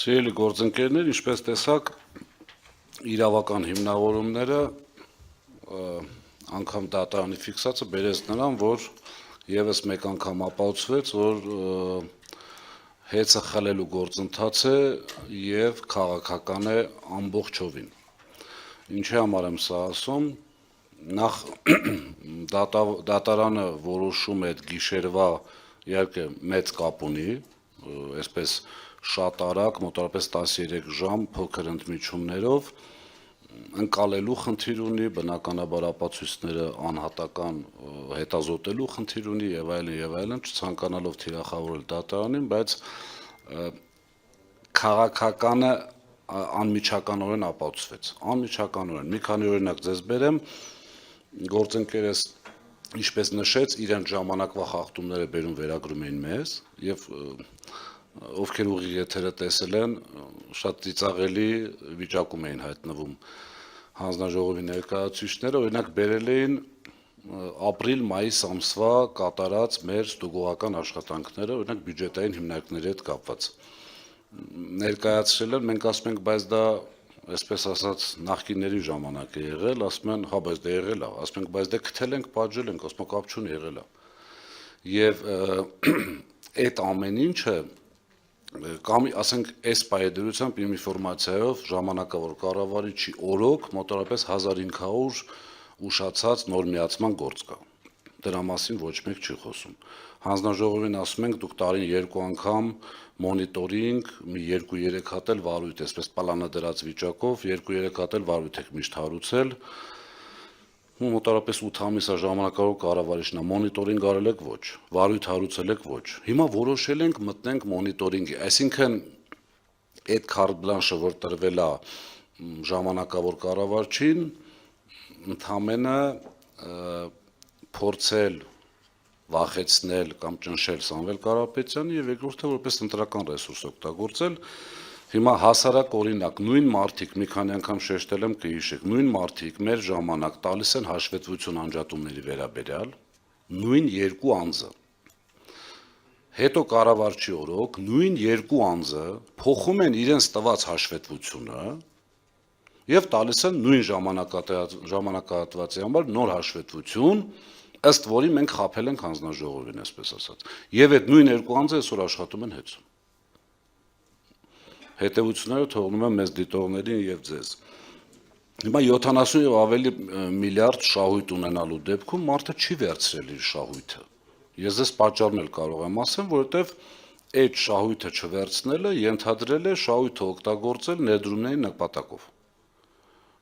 Սիրելի գործընկերներ, ինչպես տեսակ, իրավական հիմնավորումները անգամ դատարանի ֆիքսացը բերեց նրան, որ եւս մեկ անգամ ապացուցվեց, որ հեծը խլելու գործընթաց է եւ քաղաքական է ամբողջովին։ Ինչի համար եմ սա ասում, նախ դատարանը որոշում է այդ գիշերվա իհարկե մեծ կապ ունի, այսպես շատ արագ, մոտավորապես 13 ժամ փոքր ընդմիջումներով ընկալելու խնդիր ունի, բնականաբար ապացույցները անհատական հետազոտելու խնդիր ունի եւ այլն, չցանկանալով թիրախավորել դատարանին, բայց քաղաքականը անմիջականորեն ապացուցվեց։ Անմիջականորեն մի քանի օրինակ ձեզ բերեմ, գործընկերս ինչպես նշեց, իրեն ժամանակվա խախտումները բերում վերագրում էին մեզ եւ ովքեր ուղիղ եթերը տեսել են, շատ ծիծաղելի վիճակում էին հայտնվում հանձնաժողովի ներկայացուցիչները, օրինակ բերել էին ապրիլ-մայիս ամսվա կատարած մեր ստուգողական աշխատանքները, օրինակ բյուջետային հիմնարկների հետ կապված։ Ներկայացրել են, մենք ասում ենք, բայց դա այսպես ասած նախկինների ժամանակ է եղել, ասում են, հա, բայց դա եղել է, ասում ենք, բայց դա գտել ենք, պատժել ենք, ասում կապ չունի, եղել է։ Եվ այդ ամեն ինչը կամ ասենք այս պայեդրությամբ իմ ինֆորմացիայով ժամանակավոր կառավարիչի օրոք մոտավորապես 1500 ուշացած նոր միացման գործ կա։ Դրա մասին ոչ մեկ չի խոսում։ Հանձնաժողովին ասում ենք, դուք տարին 2 անգամ մոնիտորինգ, մի 2-3 հատ էլ վարույթ, այսպես պլանադրած վիճակով 2-3 հատ էլ վարույթ եք միշտ հարուցել։ Մոտավորապես 8 ամիս է ժամանակավոր կառավարիչն է, մոնիտորինգ արել եք ոչ, վարույթ հարուցել եք ոչ։ Հիմա որոշել ենք մտնենք մոնիտորինգի, այսինքն այդ քարտ բլանշը, որ տրվել է ժամանակավոր կառավարչին, ընդամենը փորձել վախեցնել կամ ճնշել Սամվել Կարապետյանի եւ երկրորդը որպես ընտրական ռեսուրս օգտագործել։ Հիմա հասարակ օրինակ նույն մարդիկ մի քանի անգամ շեշտել եմ կհիշեք, նույն մարդիկ մեր ժամանակ տալիս են հաշվետվություն անջատումների վերաբերյալ, նույն երկու անձը։ Հետո կառավարչի օրոք նույն երկու անձը փոխում են իրենց տված հաշվետվությունը եւ տալիս են նույն ժամանակահատվածի համար նոր հաշվետվություն, ըստ որի մենք խաբել ենք հանձնաժողովին, այսպես ասած։ Եվ այդ նույն երկու անձը այսօր աշխատում են հետո։ Հետևությունները թողնում եմ մեզ դիտողներին եւ ձեզ։ Հիմա 70 եւ ավելի միլիարդ շահույթ ունենալու դեպքում մարդը չի վերցրել իր շահույթը։ Ես ձեզ պատճառն էլ կարող եմ ասեմ, որովհետեւ այդ շահույթը չվերցնելը ենթադրել է շահույթը օգտագործել ներդրումների նպատակով։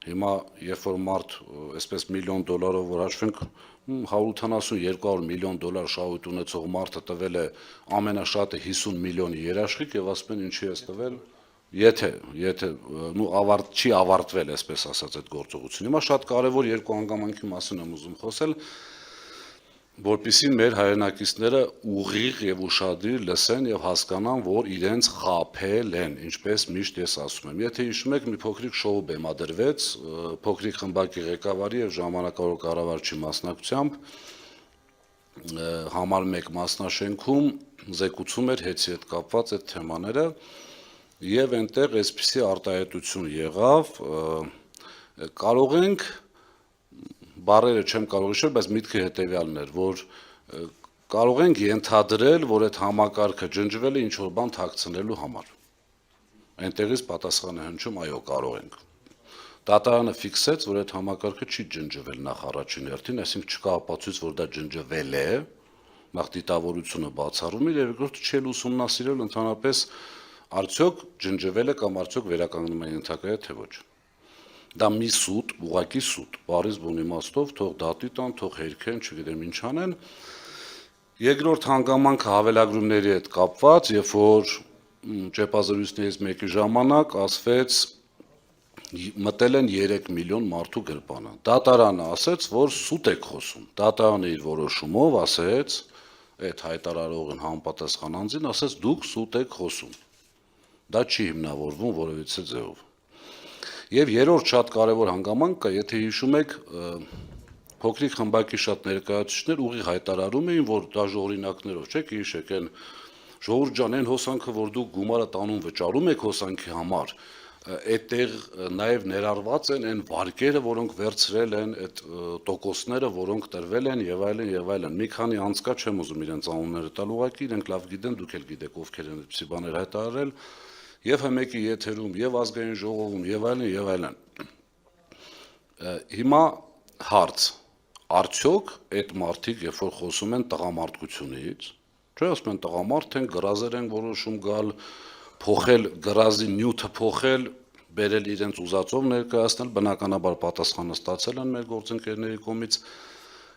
Հիմա երբ որ մարդ այսպես $1 միլիոն, որ հաշվենք 180-200 միլիոն $, շահույթ ունեցող մարդը տվել է ամենաշատը 50 միլիոնի երաշխիք եւ ասում են ինչի է տվել, եթե չի ավարտվել, այսպես ասած, այդ գործողությունը։ Հիմա շատ կարեւոր երկու հանգամանքի մասին եմ ուզում խոսել, որպեսզի մեր հայրենակիցները ուղիղ եւ ուշադիր լսեն եւ հասկանան, որ իրենց խաբել են, ինչպես միշտ ես ասում եմ։ Եթե հիշում եք, մի փոքրիկ շոու բեմադրվեց փոքրիկ խմբակի ղեկավարի եւ ժամանակավոր կառավարչի մասնակցությամբ համար 1 մասնաշենքում զեկուցում էր հեծի հետ կապված այդ թեմաները եւ այնտեղ այսպիսի արտահայտություն եղավ, կարող ենք բառերը չեմ կարող հիշել, բայց միտքը հետեւյալն էր, որ կարող ենք ենթադրել, որ այդ համակարգը ջնջվել է ինչ-որ բան թաքցնելու համար։ Այնտեղից պատասխանը հնչում, այո, կարող ենք։ Դատարանը ֆիքսեց, որ այդ համակարգը չի ջնջվել նախ առաջին հերթին, այսինքն չկա ապացույց, որ դա ջնջվել է, նախ դիտավորությունը բացառում էր, երկրորդը չի ուսումնասիրել ընդհանրապես արդյոք ջնջվել է կամ արդյոք վերականգնման ենթակա է թե ոչ։ Դա մի սուտ, ուղղակի սուտ, բառից բուն իմաստով, թող դատի տան, թող հերքեն, չգիտեմ ինչ անեն։ Երկրորդ հանգամանքը հավելագրումների հետ կապված, երբ որ ճեպազրույցներից մեկի ժամանակ ասվեց մտել են 3 միլիոն մարդու գրպանը։ Դատարանը ասեց, որ սուտ եք խոսում։ Դատարանը իր որոշումով ասեց, այդ հայտարարողին համապատասխան անձին ասեց, դուք սուտ եք խոսում։ Դա չի հիմնավորվում որևիցե ձևով։ Եվ երրորդ շատ կարևոր հանգամանք կա, եթե հիշում եք, փոքրիկ խմբակի շատ ներկայացուցիչներ ուղիղ հայտարարում էին, որ դաժողորինակներով, չէ՞, հիշեք, այն ժողովուրդ ջան, այն հոսանքը, որ դուք գումարը տանում վճարում եք հոսանքի համար, այդտեղ նաև ներառված են այն վարկերը, որոնք վերցրել են, այդ տոկոսները, որոնք տրվել են եւ այլն եւ այլն։ Մի քանի անձկա չեմ ուզում իրենց անունները տալ, ուղղակի իրենք լավ գիտեն, դուք էլ գիտեք ովքեր են այդպիսի բաներ հայտարարել, եւ ՀՄԿ-ի եթերում, եւ ազգային ժողովում եւ այլն եւ այլն։ Հիմա հարց. արդյոք այդ մարդիկ, երբ որ խոսում են տղամարդկությունից, չէ, ասում են տղամարդ են, գրազեր են որոշում գալ, փոխել գրազի նյութը փոխել, բերել իրենց ուզածով ներկայացնել, բնականաբար պատասխանը ստացել են մեր գործընկերների կողմից։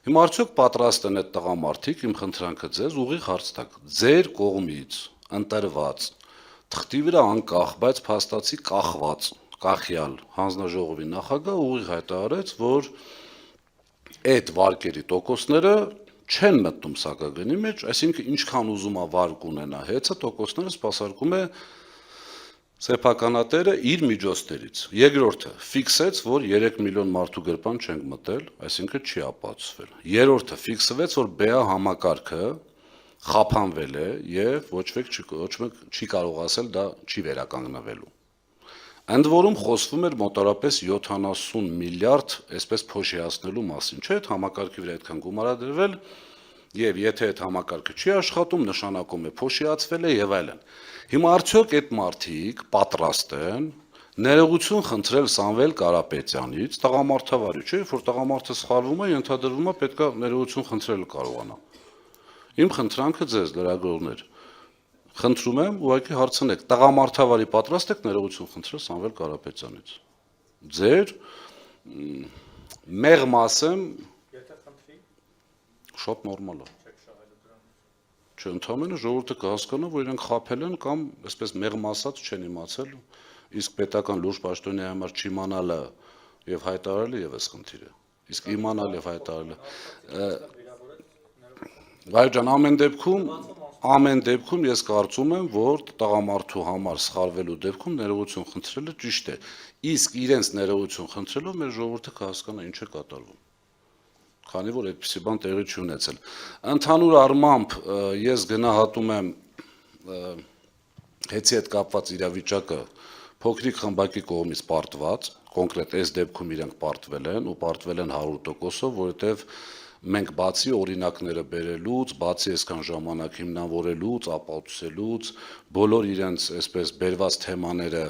Հիմա արդյոք պատրաստ են այդ տղամարդիկ, իմ խնդրանքը ձեզ ուղիղ հարց տակ, ձեր կողմից ընտրված, թղթի վրա անկախ, բայց փաստացի կախված, կախյալ հանձնաժողովի նախագահ ուղիղ հայտարարեց, որ այդ վարկերի տոկոսները չեն մտնում սակագնի մեջ, այսինքն ինչքան ուզում է վարկ ունենա հեծը, տոկոսները սպասարկում է սեփականատերը իր միջոցներից։ Երկրորդը ֆիքսեց, որ 3 միլիոն մարդու գրպան չենք մտել, այսինքն չի ապացուցվել։ Երրորդը ֆիքսվեց, որ ԲԵԱ համակարգը խափանվել է եւ ոչ մեկ չի կարող ասել դա չի վերականգնվելու։ Ընդ որում խոսվում էր մոտարապես 70 միլիարդ այսպես փոշիացնելու մասին, չէ՞, այդ համակարգի վրա այդքան գումար է դրվել, եւ եթե այդ համակարգը չի աշխատում, նշանակում է փոշիացվել է եւ այլն։ Հիմա արդյոք այդ մարդիկ պատրաստ են ներողություն խնդրել Սամվել Կարապետյանից, տղամարդավարի, չէ՞, որ տղամարդը սխալվում է, ենթադրվում է պետքա ներողություն խնդրել կարողանա։ Իմ խնդրանքը ձեզ լրագրողներ խնդրում եմ, ուղղակի հարցնեք, տղամարդավարի պատրաստ եք ներողություն խնդրել Սամվել Կարապետյանից։ Ձեր մեղմ ասեմ, եթե խնդրի, շատ նորմալ է։ չեք շահելու դրանից։ Չէ, ընդհանրապես ժողովուրդը կհասկանա, որ իրենք խաբել են կամ այսպես մեղմ ասած չեն իմացել, իսկ պետական լուրջ պաշտոնյայի համար չիմանալը եւ հայտարարելը եւս խնդիր է։ Իսկ իմանալ եւ հայտարարելը Վայր ջան, ամեն դեպքում ես կարծում եմ, որ տղամարդու համար սխալվելու դեպքում ներողություն խնդրելը ճիշտ է։ Իսկ իրենց ներողություն խնդրելով մեր ժողովուրդը կհասկանա ինչ է կատարվում։ Քանի որ այդպիսի բան տեղի չի ունեցել։ Ընդհանուր առմամբ ես գնահատում եմ հեծի հետ կապված իրավիճակը փոքրիկ խմբակի կողմից պարտված, կոնկրետ այս դեպքում իրենք պարտվել են ու պարտվել են 100%-ով, որովհետև մենք բացի օրինակները բերելուց, բացի այսքան ժամանակ հիմնավորելուց, ապացուցելուց, բոլոր իրենց այսպես բերված թեմաները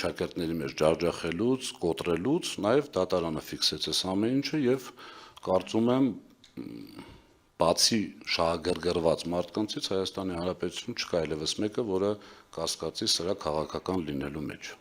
շակերտների մեջ ջախջախելուց, կոտրելուց, նաև դատարանը ֆիքսեց այս ամեն ինչը եւ կարծում եմ բացի շահագրգռված մարդկանցից Հայաստանի Հանրապետությունում չկա այլևս մեկը, որը կասկածի սրա քաղաքական լինելու մեջ։